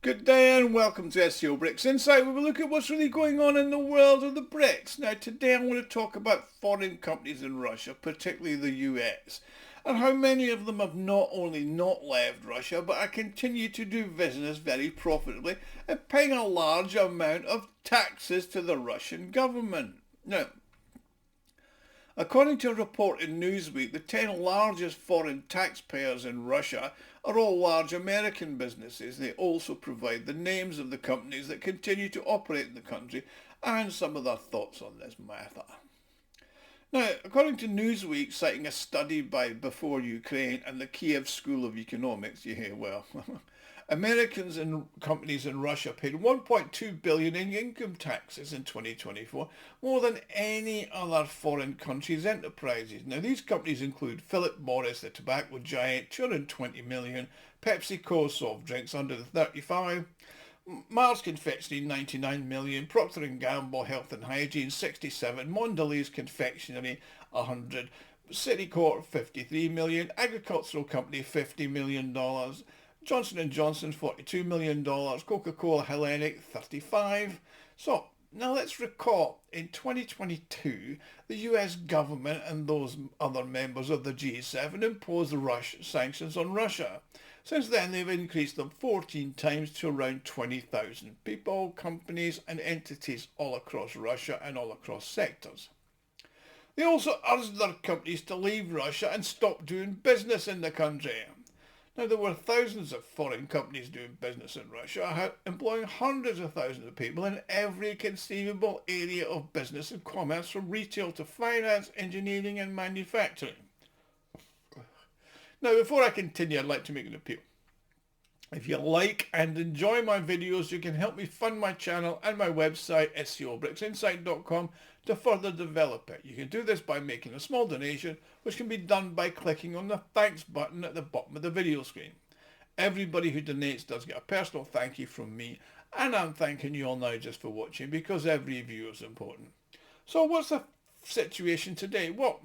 Good day and welcome to SCO BRICS Insight, where we look at what's really going on in the world of the BRICS. Now today I want to talk about foreign companies in Russia, particularly the US, and how many of them have not only not left Russia, but are continue to do business very profitably and paying a large amount of taxes to the Russian government. Now, according to a report in Newsweek, the 10 largest foreign taxpayers in Russia are all large American businesses. They also provide the names of the companies that continue to operate in the country and some of their thoughts on this matter. Now, according to Newsweek, citing a study by Before Ukraine and the Kiev School of Economics, you hear well, Americans and companies in Russia paid 1.2 billion in income taxes in 2024, more than any other foreign country's enterprises. Now, these companies include Philip Morris, the tobacco giant, 220 million, PepsiCo soft drinks under the 35, Mars Confectionery 99 million, Procter & Gamble Health and Hygiene 67, Mondelez Confectionery 100, Citicorp 53 million, Agricultural Company $50 million, Johnson & Johnson $42 million, Coca-Cola Hellenic 35. So now let's recall, in 2022, the US government and those other members of the G7 imposed sanctions on Russia. Since then, they've increased them 14 times to around 20,000 people, companies and entities all across Russia and all across sectors. They also urged their companies to leave Russia and stop doing business in the country. Now, there were thousands of foreign companies doing business in Russia, employing hundreds of thousands of people in every conceivable area of business and commerce, from retail to finance, engineering and manufacturing. Now, before I continue, I'd like to make an appeal. If you like and enjoy my videos, you can help me fund my channel and my website, SCOBRICSinsight.com, to further develop it. You can do this by making a small donation, which can be done by clicking on the thanks button at the bottom of the video screen. Everybody who donates does get a personal thank you from me, and I'm thanking you all now just for watching, because every view is important. So what's the situation today? Well,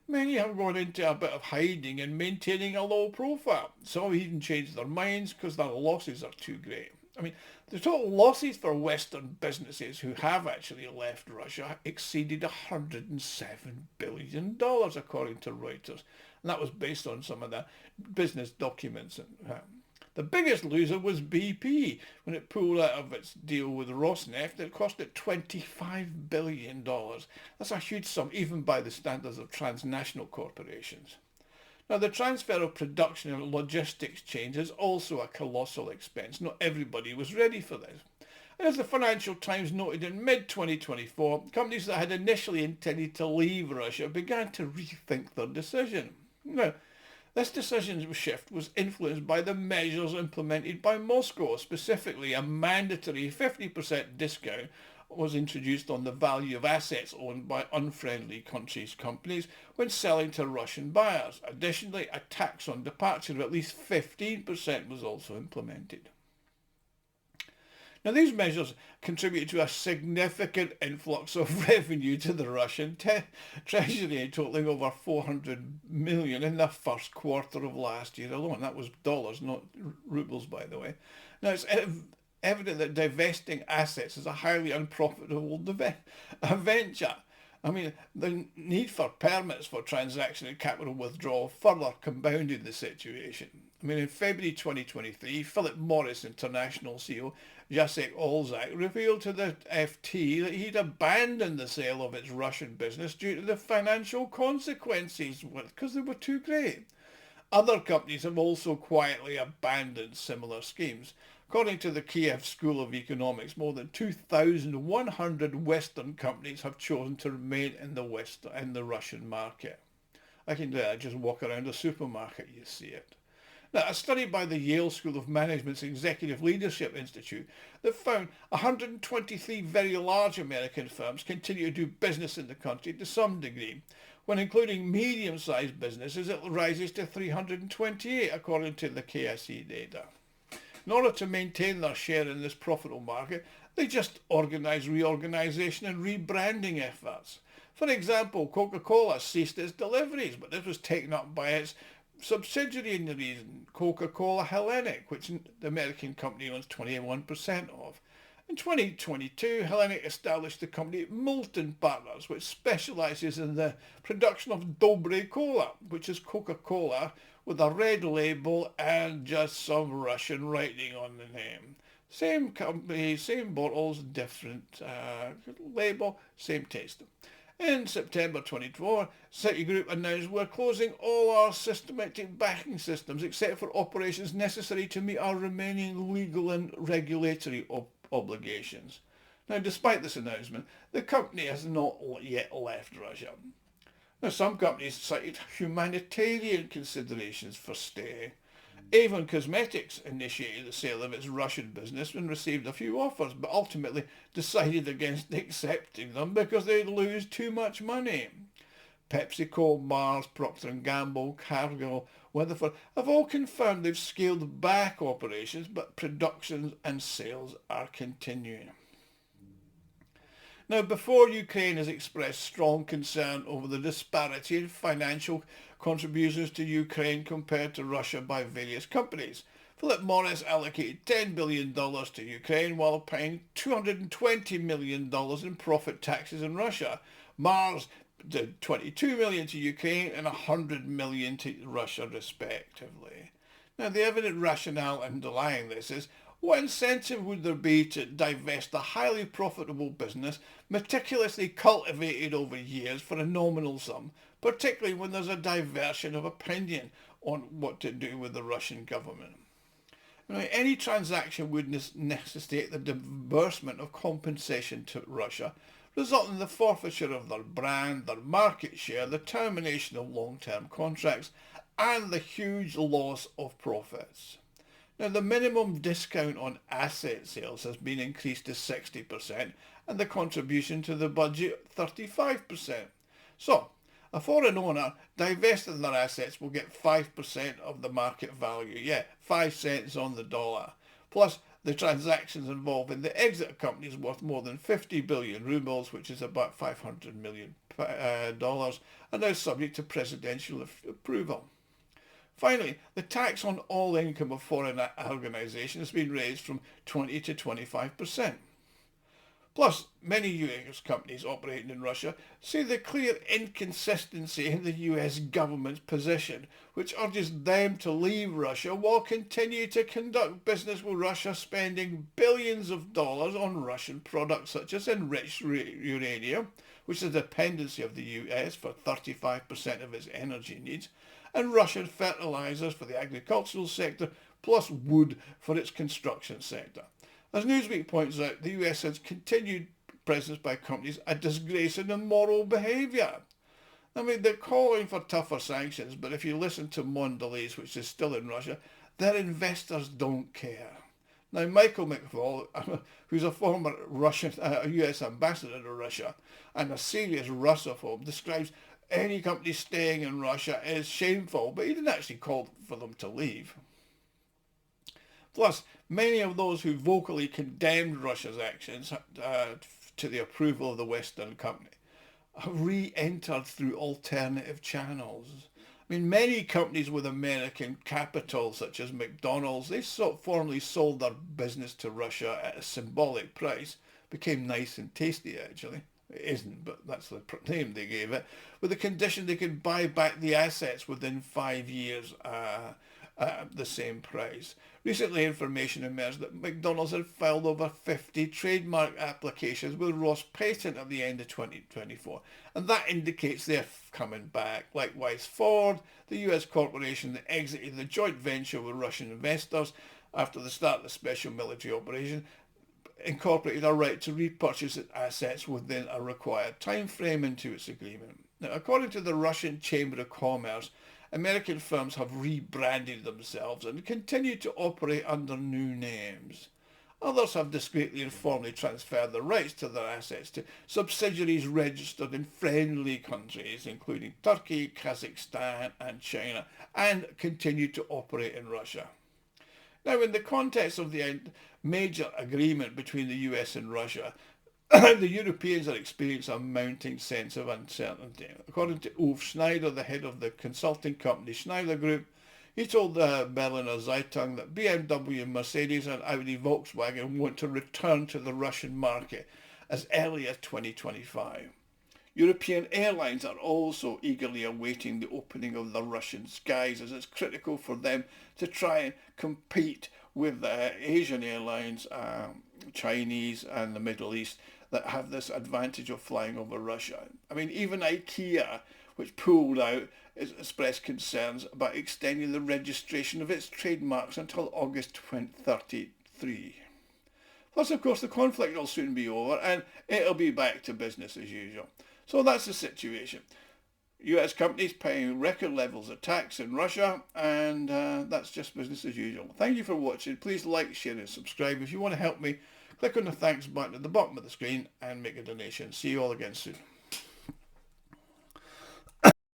many have gone into a bit of hiding and maintaining a low profile. Some have even changed their minds because their losses are too great. I mean, the total losses for Western businesses who have actually left Russia exceeded $107 billion, according to Reuters. And that was based on some of the business documents. The biggest loser was BP when it pulled out of its deal with Rosneft. It cost it $25 billion. That's a huge sum, even by the standards of transnational corporations. Now, the transfer of production and logistics chains is also a colossal expense. Not everybody was ready for this. And as the Financial Times noted, in mid-2024, companies that had initially intended to leave Russia began to rethink their decision. Now, this decision shift was influenced by the measures implemented by Moscow. Specifically, a mandatory 50% discount was introduced on the value of assets owned by unfriendly countries' companies when selling to Russian buyers. Additionally, a tax on departure of at least 15% was also implemented. Now, these measures contributed to a significant influx of revenue to the Russian treasury, totaling over 400 million in the first quarter of last year alone. That was dollars, not rubles, by the way. Now, it's evident that divesting assets is a highly unprofitable venture. I mean, the need for permits for transaction and capital withdrawal further compounded the situation. I mean, in February 2023, Philip Morris International CEO Jacek Olczak revealed to the FT that he'd abandoned the sale of its Russian business due to the financial consequences, because they were too great. Other companies have also quietly abandoned similar schemes. According to the Kiev School of Economics, more than 2,100 Western companies have chosen to remain in the Russian market. I can do that. Just walk around a supermarket, you see it. Now, a study by the Yale School of Management's Executive Leadership Institute that found 123 very large American firms continue to do business in the country to some degree. When including medium-sized businesses, it rises to 328, according to the KSE data. In order to maintain their share in this profitable market, they just organise reorganisation and rebranding efforts. For example, Coca-Cola ceased its deliveries, but this was taken up by its subsidiary in the region, Coca-Cola Hellenic, which the American company owns 21% of. In 2022, Hellenic established the company Molten Partners, which specialises in the production of Dobre Cola, which is Coca-Cola with a red label and just some Russian writing on the name. Same company, same bottles, different label, same taste. In September 2024, Citigroup announced we're closing all our systematic banking systems except for operations necessary to meet our remaining legal and regulatory obligations. Now, despite this announcement, the company has not yet left Russia. Now, some companies cited humanitarian considerations for staying. Avon Cosmetics initiated the sale of its Russian business and received a few offers, but ultimately decided against accepting them because they'd lose too much money. PepsiCo, Mars, Procter & Gamble, Cargill, Weatherford have all confirmed they've scaled back operations, but production and sales are continuing. Now, before Ukraine has expressed strong concern over the disparity in financial contributions to Ukraine compared to Russia by various companies, Philip Morris allocated $10 billion to Ukraine while paying $220 million in profit taxes in Russia. Mars did $22 million to Ukraine and $100 million to Russia respectively. Now, the evident rationale underlying this is, what incentive would there be to divest a highly profitable business meticulously cultivated over years for a nominal sum, particularly when there's a diversion of opinion on what to do with the Russian government? Now, any transaction would necessitate the disbursement of compensation to Russia, resulting in the forfeiture of their brand, their market share, the termination of long-term contracts, and the huge loss of profits. Now, the minimum discount on asset sales has been increased to 60% and the contribution to the budget 35%. So, a foreign owner divesting their assets will get 5% of the market value. 5 cents on the dollar. Plus, the transactions involving the exit of companies worth more than 50 billion rubles, which is about $500 million, are now subject to presidential approval. Finally, the tax on all income of foreign organisations has been raised from 20 to 25%. Plus, many US companies operating in Russia see the clear inconsistency in the US government's position, which urges them to leave Russia while continuing to conduct business with Russia, spending billions of dollars on Russian products such as enriched uranium, which is a dependency of the US for 35% of its energy needs, and Russian fertilizers for the agricultural sector, plus wood for its construction sector. As Newsweek points out, the US has continued presence by companies a disgrace in immoral behaviour. I mean, they're calling for tougher sanctions, but if you listen to Mondelez, which is still in Russia, their investors don't care. Now, Michael McFaul, who's a former US ambassador to Russia and a serious Russophobe, describes any company staying in Russia is shameful, but he didn't actually call for them to leave. Plus, many of those who vocally condemned Russia's actions to the approval of the Western company have re-entered through alternative channels. I mean, many companies with American capital, such as McDonald's, they formally sold their business to Russia at a symbolic price. Became nice and tasty, actually. It isn't, but that's the name they gave it, with the condition they could buy back the assets within 5 years at the same price. Recently, information emerged that McDonald's had filed over 50 trademark applications with Ross Patent at the end of 2024, and that indicates they're coming back. Likewise, Ford, the US corporation that exited the joint venture with Russian investors after the start of the special military operation, incorporated a right to repurchase its assets within a required time frame into its agreement. Now, according to the Russian Chamber of Commerce, American firms have rebranded themselves and continue to operate under new names. Others have discreetly and formally transferred the rights to their assets to subsidiaries registered in friendly countries, including Turkey, Kazakhstan and China, and continue to operate in Russia. Now, in the context of the major agreement between the US and Russia, The Europeans are experiencing a mounting sense of uncertainty. According to Ulf Schneider, the head of the consulting company Schneider Group, he told the Berliner Zeitung that BMW, Mercedes and Audi Volkswagen want to return to the Russian market as early as 2025. European airlines are also eagerly awaiting the opening of the Russian skies, as it's critical for them to try and compete with the Asian airlines, Chinese and the Middle East, that have this advantage of flying over Russia. I mean, even IKEA, which pulled out, has expressed concerns about extending the registration of its trademarks until August 2033. Plus, of course, the conflict will soon be over and it'll be back to business as usual. So that's the situation. US companies paying record levels of tax in Russia, and that's just business as usual. Thank you for watching. Please like, share and subscribe. If you want to help me, click on the thanks button at the bottom of the screen and make a donation. See you all again soon.